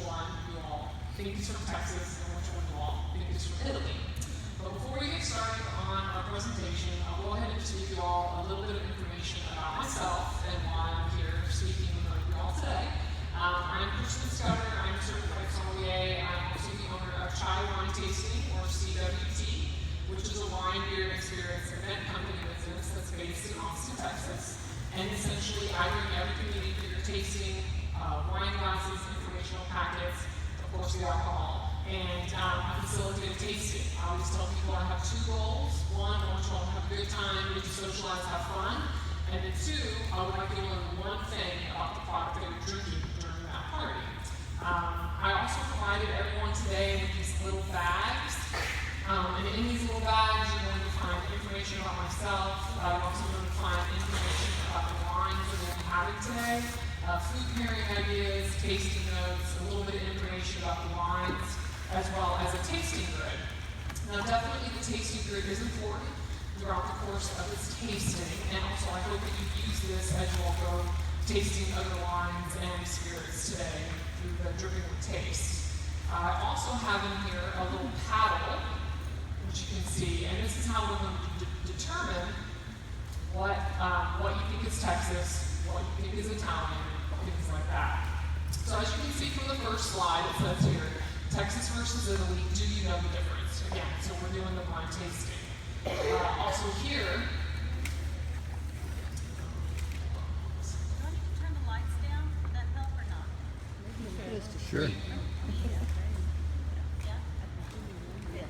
one you all think is from Texas and which one you all think is from Italy. But before we get started on our presentation, I'll go ahead and just give you all a little bit of information about myself and why I'm here speaking with you all today. I'm Kristen Scudder. I'm a certified sommelier. I'm also the owner of Chai Wine Tasting, or CWT, which is a wine, beer, and spirits event company business that's based in Austin, Texas. And essentially, I bring everything you need for your tasting, wine glasses, informational packets, of course the alcohol, and I facilitate tasting. I always tell people I have two goals. One, I want you all to have a good time, get to socialize, have fun. And then two, I would like you to learn one thing about the product that you're drinking during that party. I also provided everyone today with these little bags. And in these little bags, you're going to find information about myself. You're also going to find information about the wines that we'll be having today, food pairing ideas, tasting notes, a little bit of information about the wines, as well as a tasting grid. Now, definitely the tasting grid is important throughout the course of this tasting, and also I hope that you use this as you all go tasting other wines and spirits today through the dripping with taste. I also have in here a little paddle, which you can see, and this is how we're going to determine what you think is Texas, what you think is Italian, things like that. So as you can see from the first slide, it says here, Texas versus Italy, do you know the difference? Again, so we're doing the wine tasting. Also here, do you want to turn the lights down? Would that help or not? Sure. Yeah? Yes.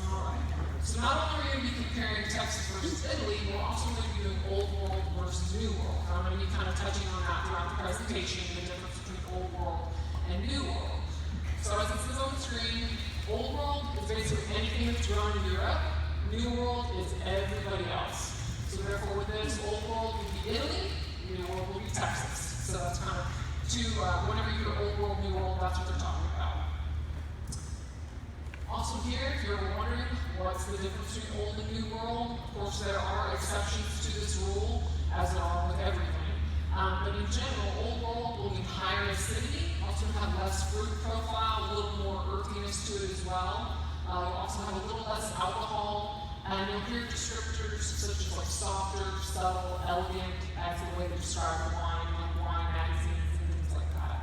alright, so not only are we going to be comparing Texas versus Italy, we're also going to be doing Old World versus New World. I'm going to be kind of touching on that throughout the presentation, the difference between Old World and New World. So as it says on the screen, Old World is basically anything that's grown in Europe. New World is everybody else. So therefore with this, Old World would be Italy, New World would be Texas. So that's kind of two, whenever you hear Old World, New World, that's what they're talking about. Also here, if you're wondering what's the difference between Old and New World, of course there are exceptions to this rule, as there are with everything. But in general, Old World will be higher acidity, also have less fruit profile, a little more earthiness to it as well. You'll also have a little less alcohol, and you'll hear descriptors such as like softer, subtle, elegant, as a way to describe the wine, like wine magazines and things like that.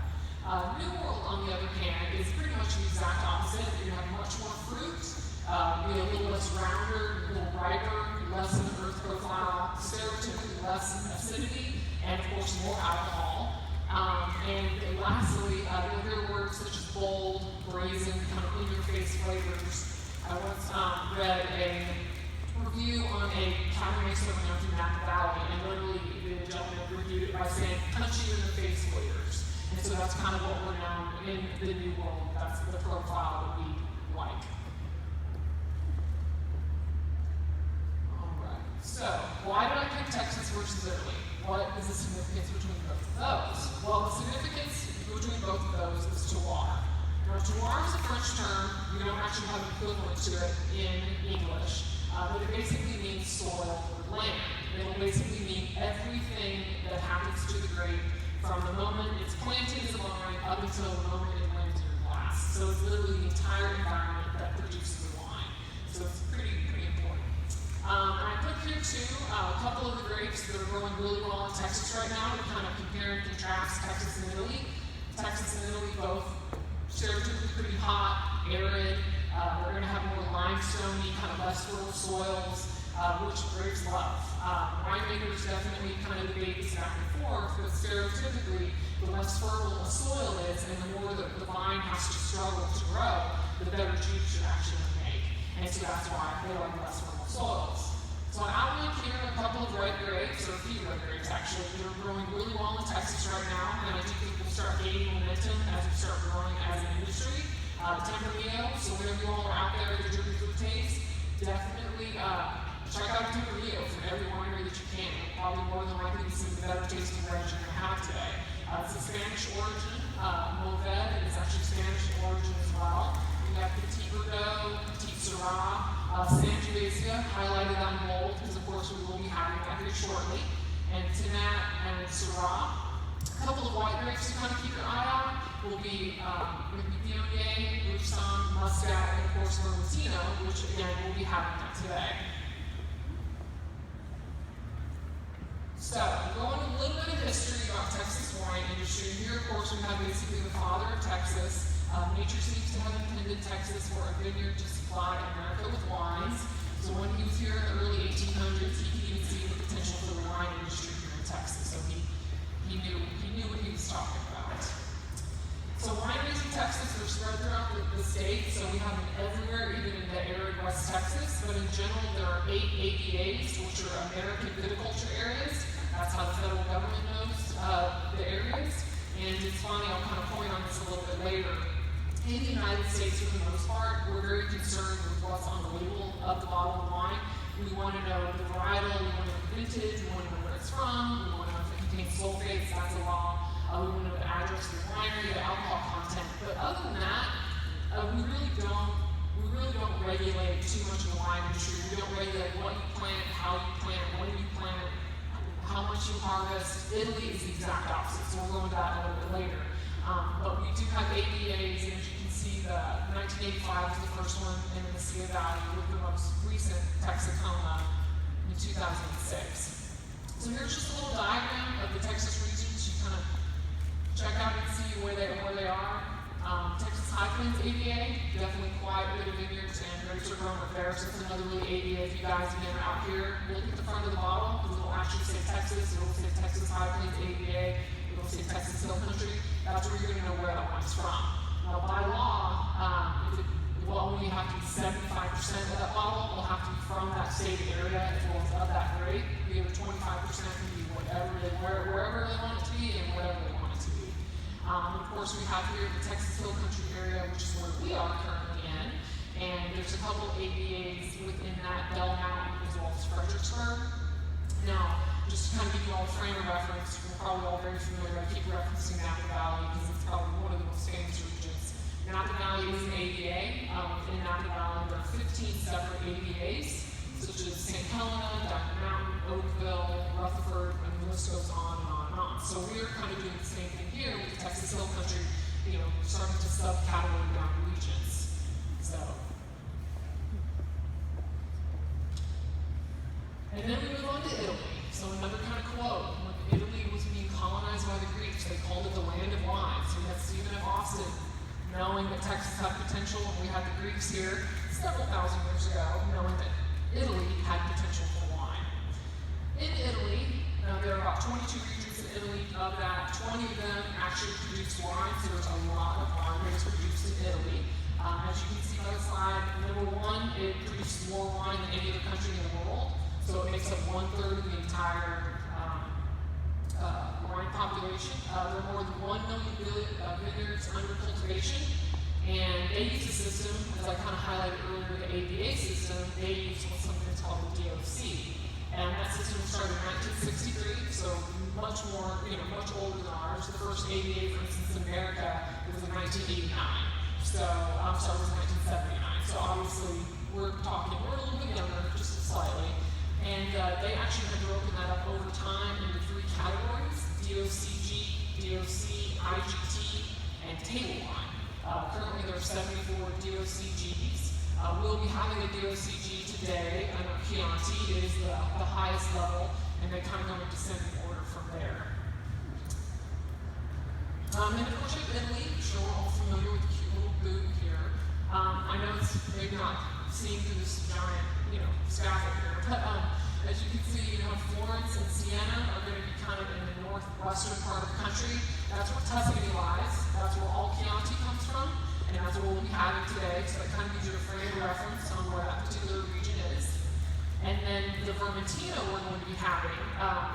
New World, on the other hand, is pretty much the exact opposite. You have much more fruit, be a little less rounder, a little riper, less of an earth profile, stereotypically less acidity, and of course more alcohol. And lastly, you'll hear words such as bold, brazen, kind of in-your-face flavors. I once read a review on a Cabernet Sauvignon from Napa Valley, and literally the gentleman reviewed it by saying, punchy in-the-face flavors. And so that's kind of what we're known in the New World. That's the profile that we like. Alright, so why did I pick Texas versus Italy? What is the significance between both of those? Well, the significance between both of those is terroir. Now, terroir is a French term. We don't actually have an equivalent to it in English, but it basically means soil or land. It'll basically mean everything that happens to the grape from the moment it's planted as a vine up until the moment it lands in your glass. So it's literally the entire environment that produces the wine. So it's pretty important. I put here too a couple of the grapes that are growing really well in Texas right now to kind of compare and contrast Texas and Italy. Texas and Italy both stereotypically pretty hot, arid. They're going to have more limestone-y, kind of less fertile soils, which grapes love. Winemakers definitely kind of debate this back and forth, but stereotypically, the less fertile a soil is, and the more the vine has to struggle to grow, the better juice you actually make. And so that's why they like less fertile soils. So I outlined here a couple of red grapes, or a few red grapes actually, that are growing really well in Texas right now, and I do think we'll start gaining momentum as we start growing as an industry. Tempranillo, so whenever you all are out there at the Dripping Fruit Taste, definitely check out Tempranillo from every winery that you can. Probably more than likely be some of the better tasting reds you're going to have today. It's a Spanish origin. Mourvedre is actually Spanish origin as well. We have Petit Verdot, Petit Syrah, Sangiovese, highlighted on bold, because of course we will be having that here shortly. And Tannat and Syrah. A couple of white grapes to kind of keep your eye on will be Viognier, Roussan, Muscat, and of course Vermentino, which again we'll be having that today. So, going a little bit of history about Texas wine industry. Here, of course, we have basically the father of Texas. Nature seems to have intended Texas for a vineyard to supply America with wines. So when he was here in the early 1800s, he could even see the potential for the wine industry here in Texas. So he knew what he was talking about. So wineries in Texas are spread throughout the state. So we have them everywhere, even in the arid West Texas. But in general, there are 8 AVAs, which are American viticulture areas. That's how the federal government knows the areas. And it's funny, I'll kind of point on this a little bit later. In the United States, for the most part, we're very concerned with what's on the label of the bottle of wine. We want to know the varietal, we want to know the vintage, we want to know where it's from, we want to know if it contains sulfates, that's a law. We want to know the address of the winery, the alcohol content. But other than that, we really don't regulate too much in the wine industry. We don't regulate what you plant, how you plant, when you plant it, how much you harvest. Italy is the exact opposite, so we'll go into that a little bit later. But we do have AVAs, and as you can see, the 1985 was the first one in the Sierra Valley, with the most recent Texarkana in 2006. So here's just a little diagram of the Texas regions. You kind of check out and see where they are. Texas High Plains AVA, definitely quite a bit of vineyards and grapes are grown up there. So it's another really AVA. If you guys again are out here, look at the front of the bottle because it'll actually say Texas. It'll say Texas High Plains AVA. It'll say Texas Hill Country. That's where you're going to know where that wine's from. Now, by law, it will only have to be 75% of that bottle will have to be from that state area as well as of that grape. The other 25% can be wherever they want it to be and whatever they want it to be. Of course, we have here the Texas Hill Country area, which is where we are currently in. And there's a couple AVAs within that, Bell Mountain as well as Fredericksburg. Now, just to kind of give you all a frame of reference, we're probably all very familiar. I keep referencing Napa Valley because it's probably one of the most famous regions. Napa Valley is an AVA. In Napa Valley, there are 15 separate AVAs, such as St. Helena, Diamond Mountain, Oakville, Rutherford, and the list goes on and on and on. So we're kind of doing the same thing here with the Texas Hill Country, starting to subcategory down regions. So. And then we move on to Italy. So another kind of quote, when Italy was being colonized by the Greeks, they called it the land of wine. So we had Stephen F. Austin knowing that Texas had potential, and we had the Greeks here several thousand years ago, knowing that Italy had potential for wine. In Italy, there are about 22 regions in Italy. Of that, 20 of them actually produce wine, so there's a lot of wine that is produced in Italy. As you can see by the slide, number one, it produces more wine than any other country in the world. So it makes up 1/3 of the entire wine population. There are more than 1 million vineyards under cultivation, and they use a system, as I kind of highlighted earlier, the AVA system. They use something that's called the DOC, and that system started in 1963, so much older than ours. The first AVA, for instance, in America, was in 1989. So, I'm sorry, it was 1979. So obviously, we're a little bit younger, just slightly. And they actually have broken that up over time into 3 categories: DOCG, DOC, IGT, and table wine. Currently, there are 74 DOCGs. We'll be having a DOCG today. I know Chianti is the highest level, and they kind of go in descending order from there. And of course, in Italy, I'm sure we're all familiar with the cute little booth here. I know it's maybe not seen through this giant, scaffold here, but as you can see, Florence and Siena are going to be kind of in the northwestern part of the country. That's where Tuscany lies. That's where all Chianti comes from, and that's what we'll be having today. So that kind of gives you a frame of reference on where that particular region is. And then the Vermentino we're going to be having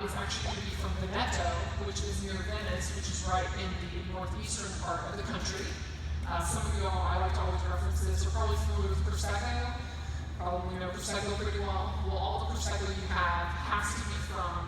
is actually going to be from Veneto, which is near Venice, which is right in the northeastern part of the country. Some of you all, I like to always reference this, are probably familiar with Prosecco. Probably know Prosecco pretty well. Well, all the Prosecco you have has to be from